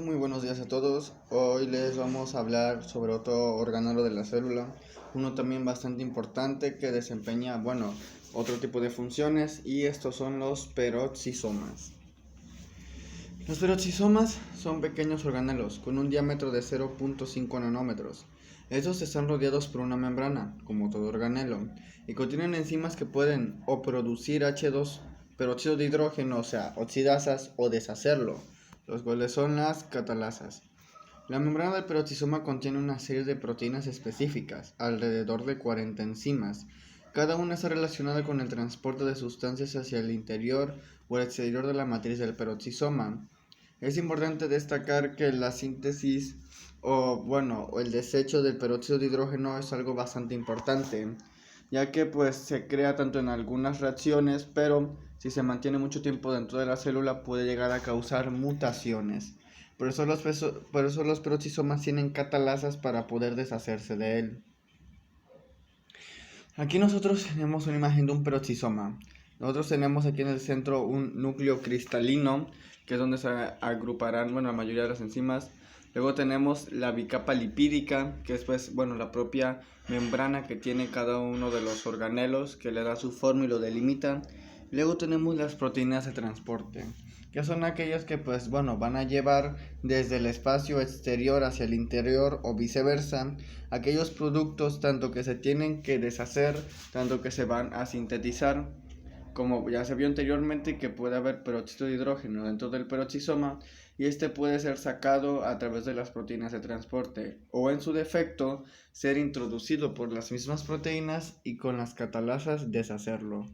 Muy buenos días a todos. Hoy les vamos a hablar sobre otro organelo de la célula, uno también bastante importante que desempeña, otro tipo de funciones, y estos son los peroxisomas. Los peroxisomas son pequeños organelos con un diámetro de 0.5 nanómetros. Estos están rodeados por una membrana, como todo organelo, y contienen enzimas que pueden o producir H2, peróxido de hidrógeno, o sea, oxidasas, o deshacerlo, los cuales son las catalasas. La membrana del peroxisoma contiene una serie de proteínas específicas, alrededor de 40 enzimas. Cada una está relacionada con el transporte de sustancias hacia el interior o el exterior de la matriz del peroxisoma. Es importante destacar que la síntesis o el desecho del peróxido de hidrógeno es algo bastante importante, ya que se crea tanto en algunas reacciones, pero si se mantiene mucho tiempo dentro de la célula puede llegar a causar mutaciones. Por eso los peroxisomas tienen catalasas para poder deshacerse de él. Aquí nosotros tenemos una imagen de un peroxisoma. Nosotros tenemos aquí en el centro un núcleo cristalino, que es donde se agruparán la mayoría de las enzimas. Luego tenemos la bicapa lipídica, que es la propia membrana que tiene cada uno de los organelos, que le da su forma y lo delimita. Luego tenemos las proteínas de transporte, que son aquellas que van a llevar desde el espacio exterior hacia el interior o viceversa aquellos productos tanto que se tienen que deshacer, tanto que se van a sintetizar. Como ya se vio anteriormente, que puede haber peróxido de hidrógeno dentro del peroxisoma, y este puede ser sacado a través de las proteínas de transporte, o en su defecto ser introducido por las mismas proteínas y con las catalasas deshacerlo.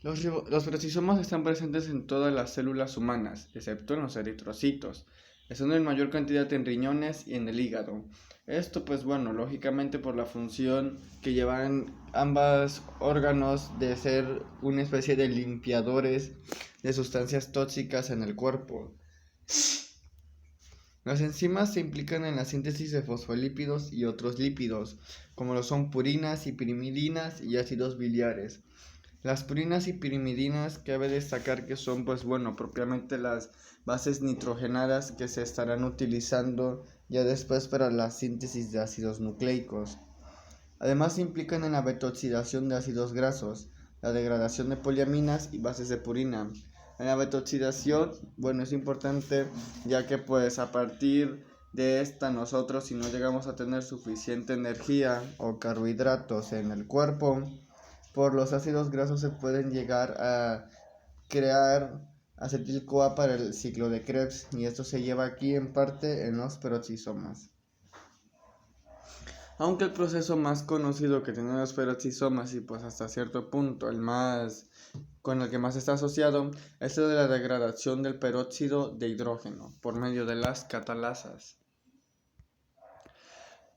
Los peroxisomas están presentes en todas las células humanas, excepto en los eritrocitos. Están en mayor cantidad en riñones y en el hígado. Esto lógicamente por la función que llevan ambos órganos de ser una especie de limpiadores de sustancias tóxicas en el cuerpo. Las enzimas se implican en la síntesis de fosfolípidos y otros lípidos, como lo son purinas y pirimidinas y ácidos biliares. Las purinas y pirimidinas cabe destacar que son propiamente las bases nitrogenadas que se estarán utilizando ya después para la síntesis de ácidos nucleicos. Además se implican en la beta-oxidación de ácidos grasos, la degradación de poliaminas y bases de purina. En la beta-oxidación, es importante, ya que a partir de esta nosotros, si no llegamos a tener suficiente energía o carbohidratos en el cuerpo, por los ácidos grasos se pueden llegar a crear acetil-CoA para el ciclo de Krebs, y esto se lleva aquí en parte en los peroxisomas. Aunque el proceso más conocido que tienen los peroxisomas, y hasta cierto punto el más con el que más está asociado, es el de la degradación del peróxido de hidrógeno por medio de las catalasas.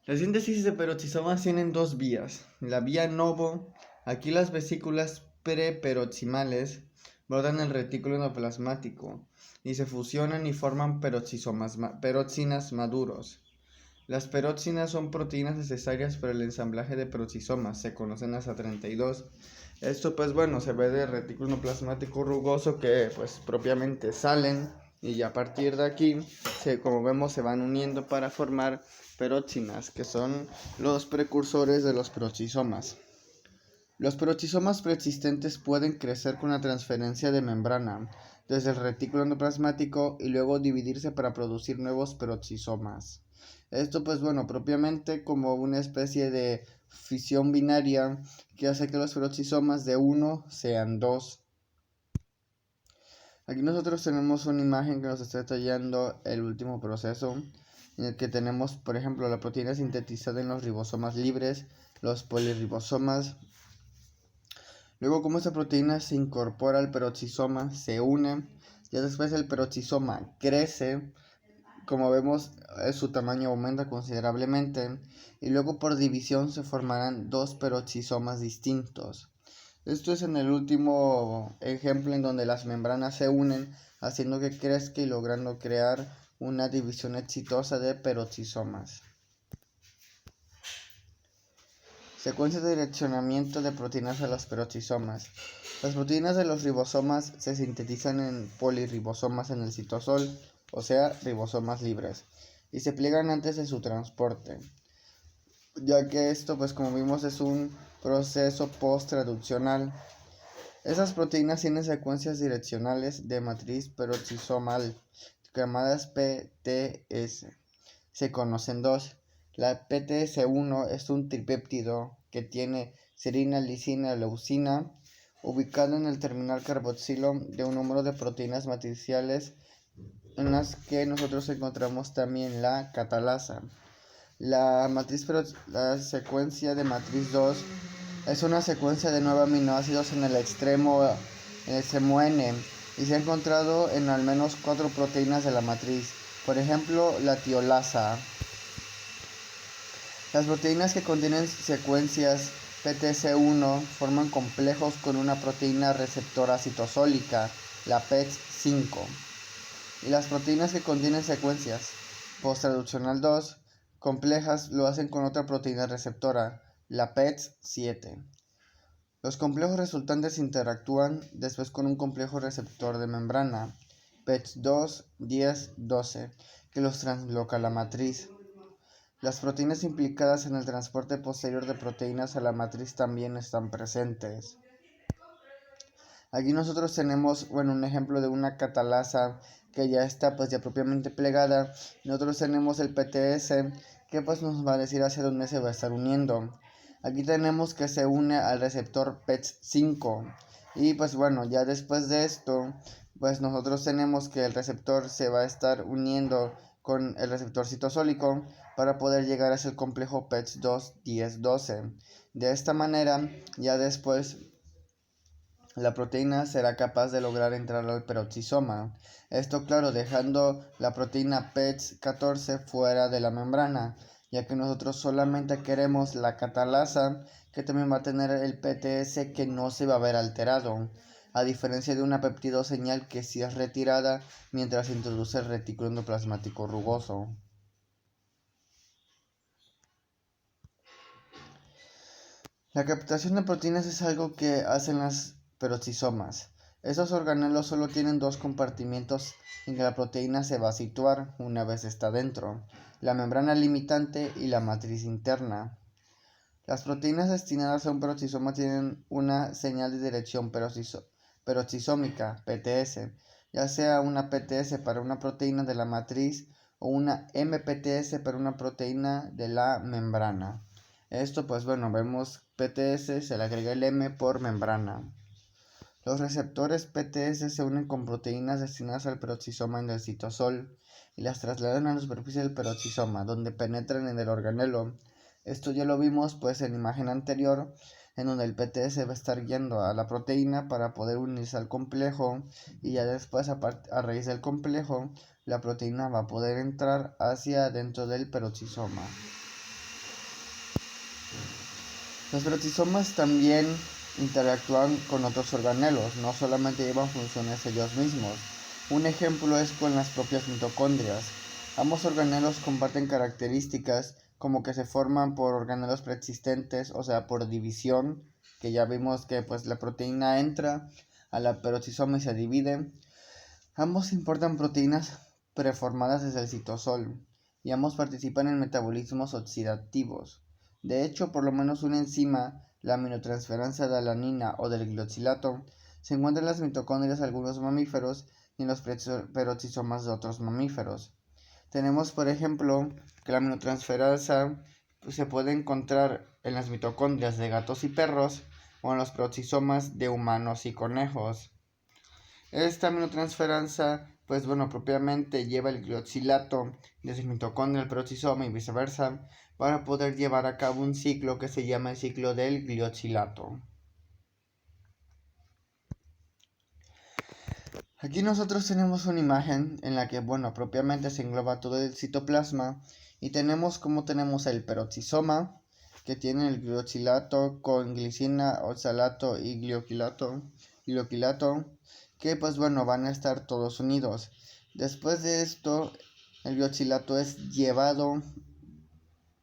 La síntesis de peroxisomas tienen dos vías. La vía novo, aquí las vesículas preperoximales bordan el retículo endoplasmático y se fusionan y forman peroxinas maduros. Las peroxinas son proteínas necesarias para el ensamblaje de peroxisomas, se conocen hasta 32. Esto se ve del retículo endoplasmático rugoso que propiamente salen, y a partir de aquí, como vemos, se van uniendo para formar peroxinas, que son los precursores de los peroxisomas. Los peroxisomas preexistentes pueden crecer con la transferencia de membrana desde el retículo endoplasmático y luego dividirse para producir nuevos peroxisomas. Esto propiamente como una especie de fisión binaria que hace que los peroxisomas de uno sean dos. Aquí nosotros tenemos una imagen que nos está detallando el último proceso, en el que tenemos, por ejemplo, la proteína sintetizada en los ribosomas libres, los poliribosomas. Luego, como esta proteína se incorpora al peroxisoma, se une, ya después el peroxisoma crece, como vemos, su tamaño aumenta considerablemente, y luego por división se formarán dos peroxisomas distintos. Esto es en el último ejemplo en donde las membranas se unen, haciendo que crezca y logrando crear una división exitosa de peroxisomas. Secuencia de direccionamiento de proteínas a los peroxisomas. Las proteínas de los ribosomas se sintetizan en poliribosomas en el citosol o sea, ribosomas libres, y se pliegan antes de su transporte, ya que esto, pues como vimos, es un proceso post-traduccional. Esas proteínas tienen secuencias direccionales de matriz peroxisomal, llamadas PTS. Se conocen dos. La PTS1 es un tripéptido que tiene serina, lisina, leucina, ubicado en el terminal carboxilo de un número de proteínas matriciales en las que nosotros encontramos también la catalasa. La secuencia de matriz 2 es una secuencia de 9 aminoácidos en el extremo N y se ha encontrado en al menos 4 proteínas de la matriz, por ejemplo la tiolasa. Las proteínas que contienen secuencias PTC1 forman complejos con una proteína receptora citosólica, la PET5, y las proteínas que contienen secuencias post-traduccional 2 complejas lo hacen con otra proteína receptora, la PET7. Los complejos resultantes interactúan después con un complejo receptor de membrana, PET2, 10, 12, que los transloca a la matriz. Las proteínas implicadas en el transporte posterior de proteínas a la matriz también están presentes. Aquí nosotros tenemos, un ejemplo de una catalasa que ya está ya propiamente plegada. Nosotros tenemos el PTS que nos va a decir hacia dónde se va a estar uniendo. Aquí tenemos que se une al receptor PET5 y ya después de esto nosotros tenemos que el receptor se va a estar uniendo con el receptor citosólico para poder llegar hacia el complejo PET2 10-12. De esta manera ya después la proteína será capaz de lograr entrar al peroxisoma. Esto, claro, dejando la proteína PET14 fuera de la membrana, ya que nosotros solamente queremos la catalasa, que también va a tener el PTS que no se va a ver alterado, a diferencia de una peptidoseñal que sí es retirada mientras se introduce el retículo endoplasmático rugoso. La captación de proteínas es algo que hacen las peroxisomas. Estos organelos solo tienen dos compartimientos en que la proteína se va a situar una vez está dentro, la membrana limitante y la matriz interna. Las proteínas destinadas a un peroxisoma tienen una señal de dirección peroxisómica, PTS, ya sea una PTS para una proteína de la matriz o una MPTS para una proteína de la membrana. Esto vemos PTS, se le agrega el M por membrana. Los receptores PTS se unen con proteínas destinadas al peroxisoma en el citosol y las trasladan a la superficie del peroxisoma, donde penetran en el organelo. Esto ya lo vimos en la imagen anterior, en donde el PTS va a estar guiando a la proteína para poder unirse al complejo y ya después a raíz del complejo la proteína va a poder entrar hacia dentro del peroxisoma. Los peroxisomas también interactúan con otros organelos, no solamente llevan funciones ellos mismos. Un ejemplo es con las propias mitocondrias. Ambos organelos comparten características como que se forman por organelos preexistentes, o sea, por división, que ya vimos que la proteína entra a la peroxisoma y se divide. Ambos importan proteínas preformadas desde el citosol y ambos participan en metabolismos oxidativos. De hecho, por lo menos una enzima, la aminotransferasa de alanina o del glioxilato, se encuentra en las mitocondrias de algunos mamíferos y en los peroxisomas de otros mamíferos. Tenemos, por ejemplo, que la aminotransferasa se puede encontrar en las mitocondrias de gatos y perros o en los peroxisomas de humanos y conejos. Esta aminotransferasa, propiamente lleva el glioxilato desde el mitocondria al peroxisoma y viceversa, para poder llevar a cabo un ciclo que se llama el ciclo del glioxilato. Aquí nosotros tenemos una imagen en la que, propiamente se engloba todo el citoplasma y tenemos el peroxisoma, que tiene el glioxilato con glicina, oxalato y glioquilato, que van a estar todos unidos. Después de esto, el glioxilato es llevado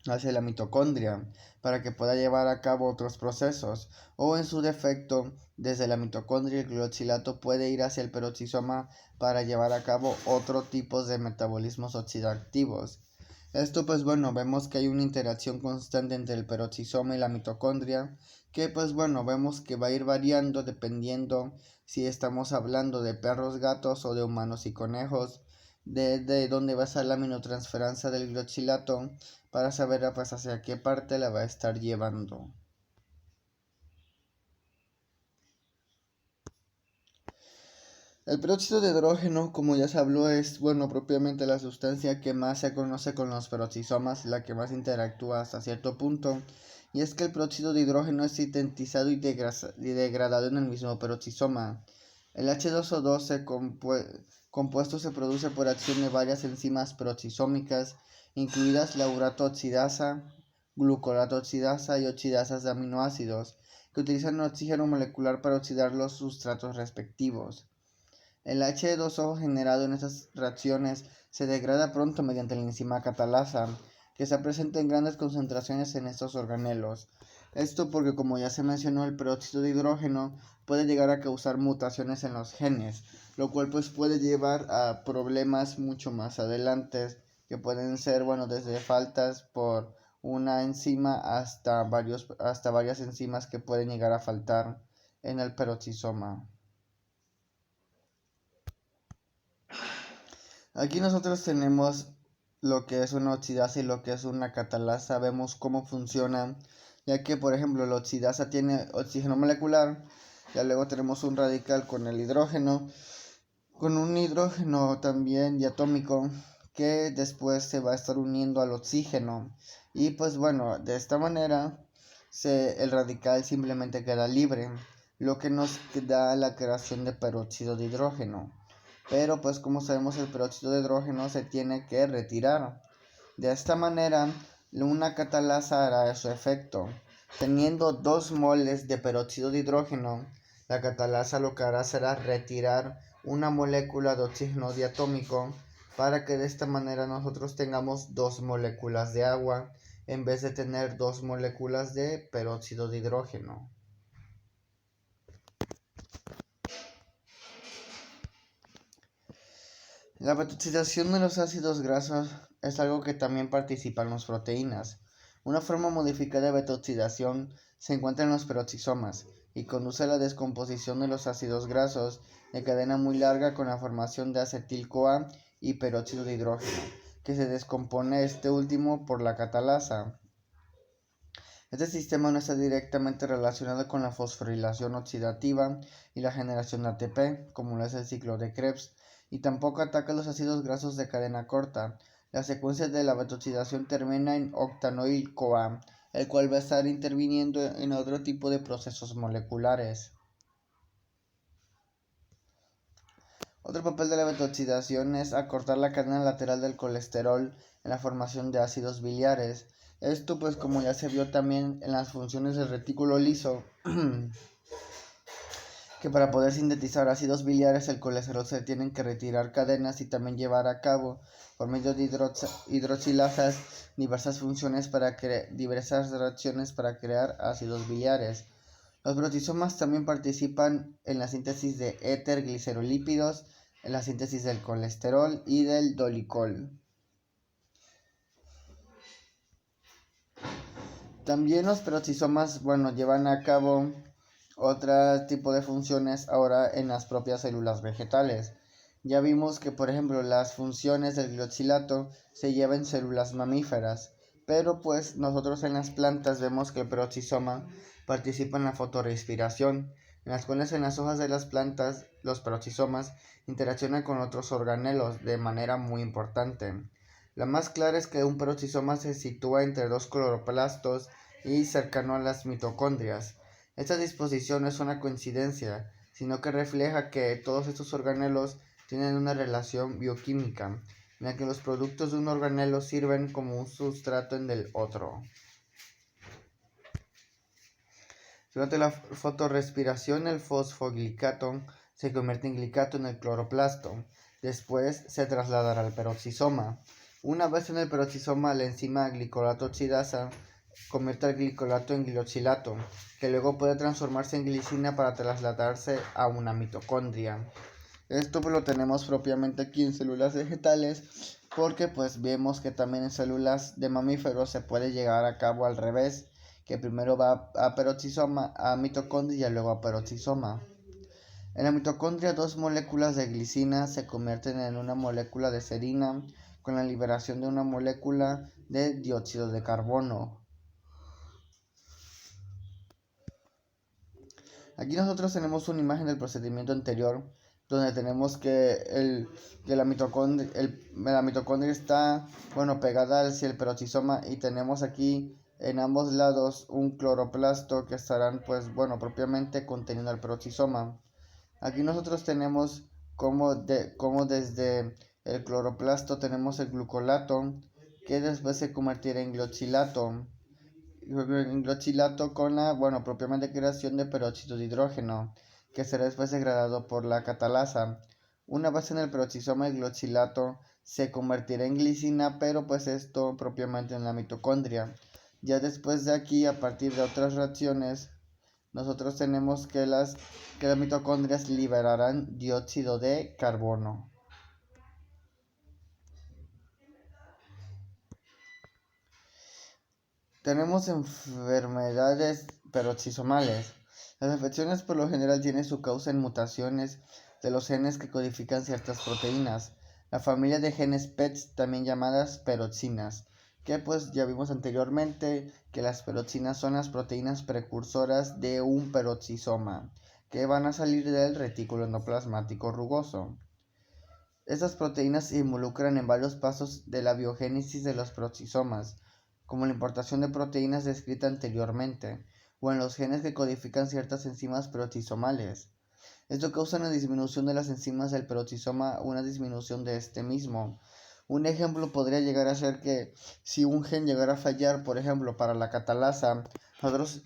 hacia la mitocondria para que pueda llevar a cabo otros procesos, o en su defecto, desde la mitocondria el glioxilato puede ir hacia el peroxisoma para llevar a cabo otro tipo de metabolismos oxidativos. Esto pues bueno, vemos que hay una interacción constante entre el peroxisoma y la mitocondria, que pues bueno, vemos que va a ir variando dependiendo si estamos hablando de perros, gatos o de humanos y conejos, de dónde va a ser la aminotransferencia del glioxilato para saber pues hacia qué parte la va a estar llevando. El peróxido de hidrógeno, como ya se habló, es bueno propiamente la sustancia que más se conoce con los peroxisomas, la que más interactúa hasta cierto punto, y es que el peróxido de hidrógeno es sintetizado y degradado en el mismo peroxisoma. El H2O2 compuesto se produce por acción de varias enzimas peroxisómicas, incluidas la urato-oxidasa, glucolato-oxidasa y oxidasas de aminoácidos, que utilizan el oxígeno molecular para oxidar los sustratos respectivos. El H2O generado en estas reacciones se degrada pronto mediante la enzima catalasa, que está presente en grandes concentraciones en estos organelos. Esto porque, como ya se mencionó, el peróxido de hidrógeno puede llegar a causar mutaciones en los genes, lo cual pues puede llevar a problemas mucho más adelante, que pueden ser, bueno, desde faltas por una enzima hasta varias enzimas que pueden llegar a faltar en el peroxisoma. Aquí nosotros tenemos lo que es una oxidasa y lo que es una catalasa. Vemos cómo funcionan, ya que por ejemplo la oxidasa tiene oxígeno molecular, ya luego tenemos un radical con el hidrógeno, con un hidrógeno también diatómico que después se va a estar uniendo al oxígeno, y pues bueno, de esta manera el radical simplemente queda libre, lo que nos da la creación de peróxido de hidrógeno. Pero pues como sabemos, el peróxido de hidrógeno se tiene que retirar. De esta manera una catalasa hará su efecto. Teniendo 2 moles de peróxido de hidrógeno, la catalasa lo que hará será retirar una molécula de oxígeno diatómico, para que de esta manera nosotros tengamos 2 moléculas de agua en vez de tener 2 moléculas de peróxido de hidrógeno. La beta-oxidación de los ácidos grasos es algo que también participa en las proteínas. Una forma modificada de beta-oxidación se encuentra en los peroxisomas y conduce a la descomposición de los ácidos grasos de cadena muy larga con la formación de acetil-CoA y peróxido de hidrógeno, que se descompone este último por la catalasa. Este sistema no está directamente relacionado con la fosforilación oxidativa y la generación de ATP, como lo es el ciclo de Krebs, y tampoco ataca los ácidos grasos de cadena corta. La secuencia de la beta-oxidación termina en octanoil-CoA, el cual va a estar interviniendo en otro tipo de procesos moleculares. Otro papel de la beta-oxidación es acortar la cadena lateral del colesterol en la formación de ácidos biliares. Esto pues como ya se vio también en las funciones del retículo liso, que para poder sintetizar ácidos biliares el colesterol se tienen que retirar cadenas y también llevar a cabo por medio de hidroxilasas diversas reacciones para crear ácidos biliares. Los proteasomas también participan en la síntesis de éter glicerolípidos, en la síntesis del colesterol y del dolicol. También los peroxisomas, llevan a cabo otro tipo de funciones ahora en las propias células vegetales. Ya vimos que, por ejemplo, las funciones del glioxilato se llevan en células mamíferas, pero pues nosotros en las plantas vemos que el peroxisoma participa en la fotorrespiración, en las cuales en las hojas de las plantas los peroxisomas interaccionan con otros organelos de manera muy importante. La más clara es que un peroxisoma se sitúa entre 2 cloroplastos y cercano a las mitocondrias. Esta disposición no es una coincidencia, sino que refleja que todos estos organelos tienen una relación bioquímica, en la que los productos de un organelo sirven como un sustrato en el otro. Durante la fotorrespiración, el fosfoglicato se convierte en glicato en el cloroplasto. Después se trasladará al peroxisoma. Una vez en el peroxisoma, la enzima glicolato oxidasa convierte el glicolato en glioxilato, que luego puede transformarse en glicina para trasladarse a una mitocondria. Esto pues lo tenemos propiamente aquí en células vegetales, porque pues vemos que también en células de mamíferos se puede llegar a cabo al revés, que primero va a peroxisoma, a mitocondria y luego a peroxisoma. En la mitocondria, dos moléculas de glicina se convierten en una molécula de serina con la liberación de una molécula de dióxido de carbono. Aquí nosotros tenemos una imagen del procedimiento anterior, donde tenemos que la mitocondria está, pegada hacia el peroxisoma, y tenemos aquí en ambos lados un cloroplasto que estarán, propiamente conteniendo el peroxisoma. Aquí nosotros tenemos como desde el cloroplasto tenemos el glucolato, que después se convertirá en glioxilato con la, propiamente creación de peróxido de hidrógeno, que será después degradado por la catalasa. Una vez en el peroxisoma, el glioxilato se convertirá en glicina, pero pues esto propiamente en la mitocondria. Ya después de aquí, a partir de otras reacciones, nosotros tenemos que las mitocondrias liberarán dióxido de carbono. Tenemos enfermedades peroxisomales. Las infecciones por lo general tienen su causa en mutaciones de los genes que codifican ciertas proteínas. La familia de genes PETs, también llamadas peroxinas, que pues ya vimos anteriormente que las peroxinas son las proteínas precursoras de un peroxisoma, que van a salir del retículo endoplasmático rugoso. Estas proteínas se involucran en varios pasos de la biogénesis de los peroxisomas, como la importación de proteínas descrita anteriormente, o en los genes que codifican ciertas enzimas peroxisomales. Esto causa una disminución de las enzimas del peroxisoma o una disminución de este mismo. Un ejemplo podría llegar a ser que si un gen llegara a fallar, por ejemplo, para la catalasa, nosotros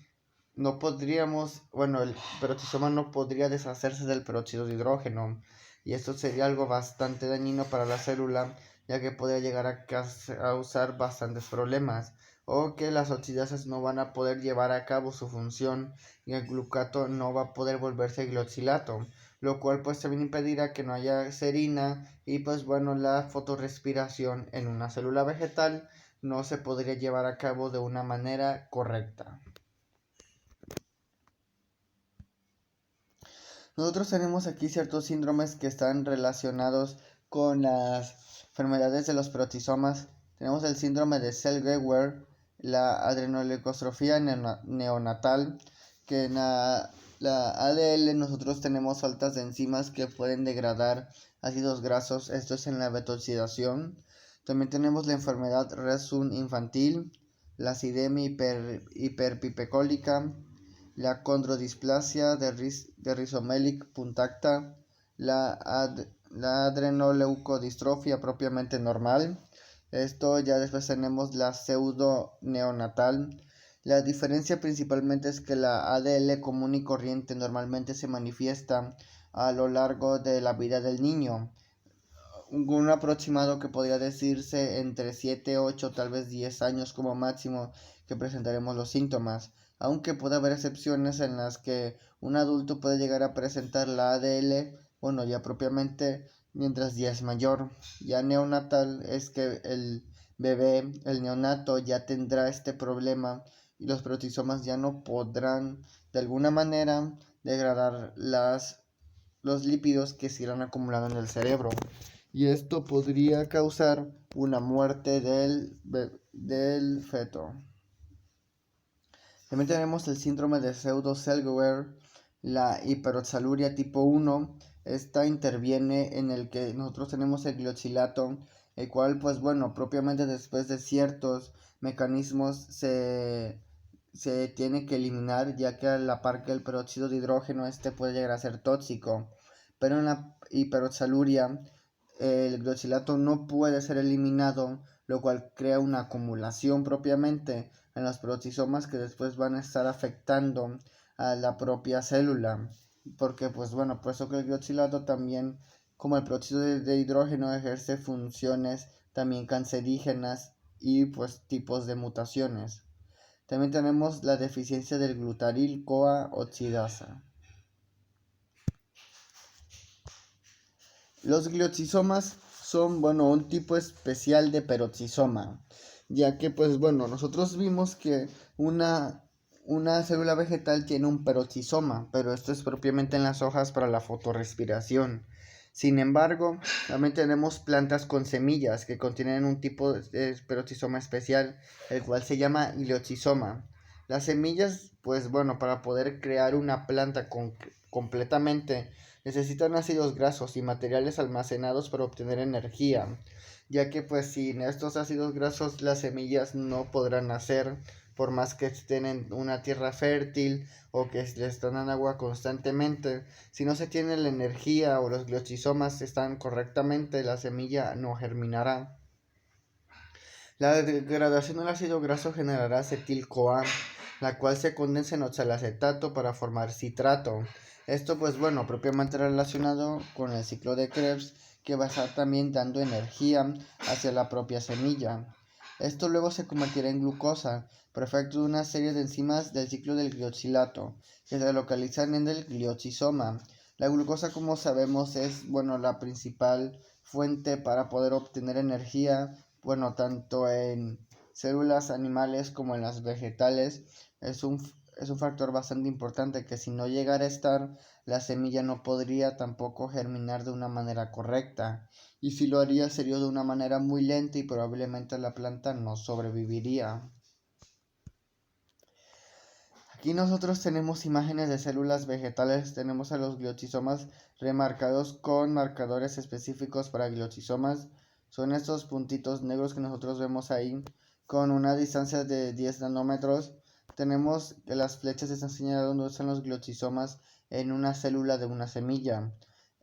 no podríamos, el peroxisoma no podría deshacerse del peróxido de hidrógeno, y esto sería algo bastante dañino para la célula, ya que podría llegar a causar bastantes problemas, o que las oxidasas no van a poder llevar a cabo su función y el glucato no va a poder volverse glioxilato, lo cual pues también impedirá que no haya serina, y la fotorrespiración en una célula vegetal no se podría llevar a cabo de una manera correcta. Nosotros tenemos aquí ciertos síndromes que están relacionados con las enfermedades de los peroxisomas. Tenemos el síndrome de Zellweger, la adrenoleucotrofia neonatal, que en la ADL nosotros tenemos faltas de enzimas que pueden degradar ácidos grasos, esto es en la betoxidación. También tenemos la enfermedad Rezun infantil, la acidemia hiperpipecólica, la condrodisplasia de Rhizomelic punctata, la adrenoleucodistrofia propiamente normal. Esto ya después tenemos la pseudo neonatal. La diferencia principalmente es que la ADL común y corriente normalmente se manifiesta a lo largo de la vida del niño. Un aproximado que podría decirse entre 7, 8, tal vez 10 años como máximo que presentaremos los síntomas, aunque puede haber excepciones en las que un adulto puede llegar a presentar la ADL, ya propiamente mientras ya es mayor. Ya neonatal es que el bebé, el neonato, ya tendrá este problema y los peroxisomas ya no podrán de alguna manera degradar los lípidos que se irán acumulando en el cerebro, y esto podría causar una muerte del feto. También tenemos el síndrome de Pseudo-Zellweger, la hiperoxaluria tipo 1. Esta interviene en el que nosotros tenemos el glioxilato, el cual propiamente después de ciertos mecanismos se tiene que eliminar, ya que a la par que el peróxido de hidrógeno puede llegar a ser tóxico. Pero en la hiperoxaluria el glioxilato no puede ser eliminado, lo cual crea una acumulación propiamente en los peroxisomas que después van a estar afectando a la propia célula, porque por eso que el glioxilato también como el peróxido de hidrógeno ejerce funciones también cancerígenas y pues tipos de mutaciones. También tenemos la deficiencia del glutaril-CoA oxidasa. Los glioxisomas son, un tipo especial de peroxisoma, ya que, nosotros vimos que una célula vegetal tiene un peroxisoma, pero esto es propiamente en las hojas para la fotorrespiración. Sin embargo, también tenemos plantas con semillas que contienen un tipo de peroxisoma especial, el cual se llama glioxisoma. Las semillas, para poder crear una planta completamente, necesitan ácidos grasos y materiales almacenados para obtener energía, ya que sin estos ácidos grasos las semillas no podrán nacer, por más que estén en una tierra fértil o que les dan agua constantemente. Si no se tiene la energía o los glioxisomas están correctamente, la semilla no germinará. La degradación del ácido graso generará acetil-CoA, la cual se condensa en oxalacetato para formar citrato. Esto propiamente relacionado con el ciclo de Krebs, que va a estar también dando energía hacia la propia semilla. Esto luego se convertirá en glucosa, por efecto de una serie de enzimas del ciclo del glioxilato, que se localizan en el glioxisoma. La glucosa, como sabemos, es la principal fuente para poder obtener energía, tanto en células animales como en las vegetales. Es un factor bastante importante que si no llegara a estar, la semilla no podría tampoco germinar de una manera correcta, y si lo haría sería de una manera muy lenta y probablemente la planta no sobreviviría. Aquí nosotros tenemos imágenes de células vegetales, tenemos a los glioxisomas remarcados con marcadores específicos para glioxisomas. Son estos puntitos negros que nosotros vemos ahí con una distancia de 10 nanómetros. Tenemos que las flechas están señalando dónde están los glioxisomas en una célula de una semilla.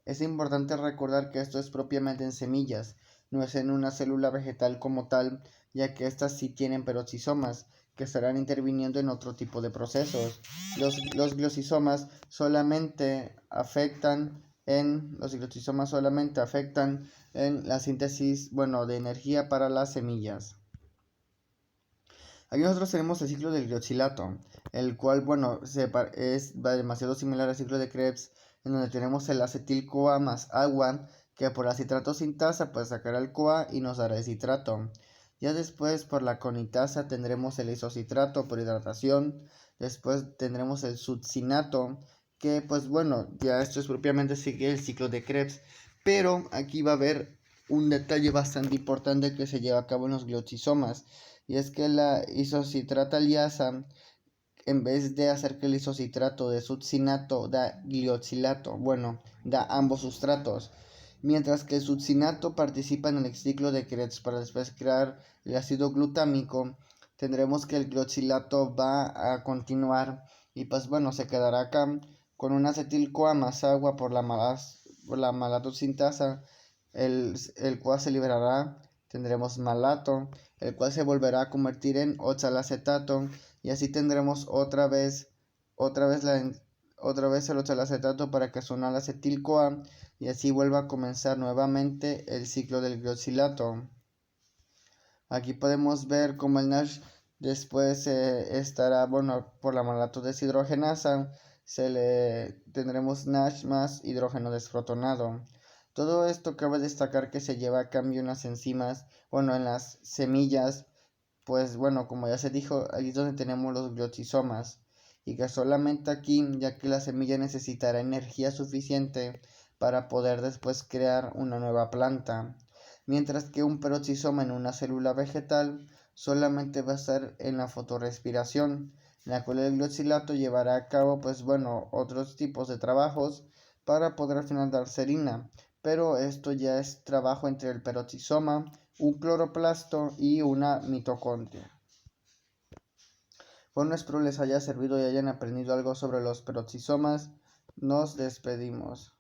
Es importante recordar que esto es propiamente en semillas, no es en una célula vegetal como tal, ya que estas sí tienen peroxisomas, que estarán interviniendo en otro tipo de procesos. Los glioxisomas solamente afectan en la síntesis, de energía para las semillas. Aquí nosotros tenemos el ciclo del glioxilato, el cual, es demasiado similar al ciclo de Krebs, en donde tenemos el acetil-CoA más agua, que por la citrato sintasa sacará el CoA y nos dará el citrato. Ya después, por la conitasa, tendremos el isocitrato por hidratación. Después tendremos el succinato, que ya esto es propiamente sigue el ciclo de Krebs. Pero aquí va a haber un detalle bastante importante que se lleva a cabo en los glioxisomas, y es que la isocitrata liasa, en vez de hacer que el isocitrato de succinato da glioxilato, da ambos sustratos, mientras que el succinato participa en el ciclo de Krebs para después crear el ácido glutámico. Tendremos que el glioxilato va a continuar y se quedará acá con un acetil-CoA más agua por la malato sintasa, el CoA se liberará, tendremos malato, el cual se volverá a convertir en oxalacetato, y así tendremos otra vez el oxalacetato para que se una al acetil-CoA, y así vuelva a comenzar nuevamente el ciclo del glioxilato. Aquí podemos ver cómo el NASH después estará, por la malato deshidrogenasa, tendremos NASH más hidrógeno desprotonado. Todo esto cabe destacar que se lleva a cambio en las enzimas, en las semillas, como ya se dijo, ahí es donde tenemos los glioxisomas, y que solamente aquí, ya que la semilla necesitará energía suficiente para poder después crear una nueva planta, mientras que un peroxisoma en una célula vegetal solamente va a estar en la fotorrespiración, en la cual el glioxilato llevará a cabo otros tipos de trabajos para poder al final dar serina, pero esto ya es trabajo entre el peroxisoma, un cloroplasto y una mitocondria. Espero les haya servido y hayan aprendido algo sobre los peroxisomas. Nos despedimos.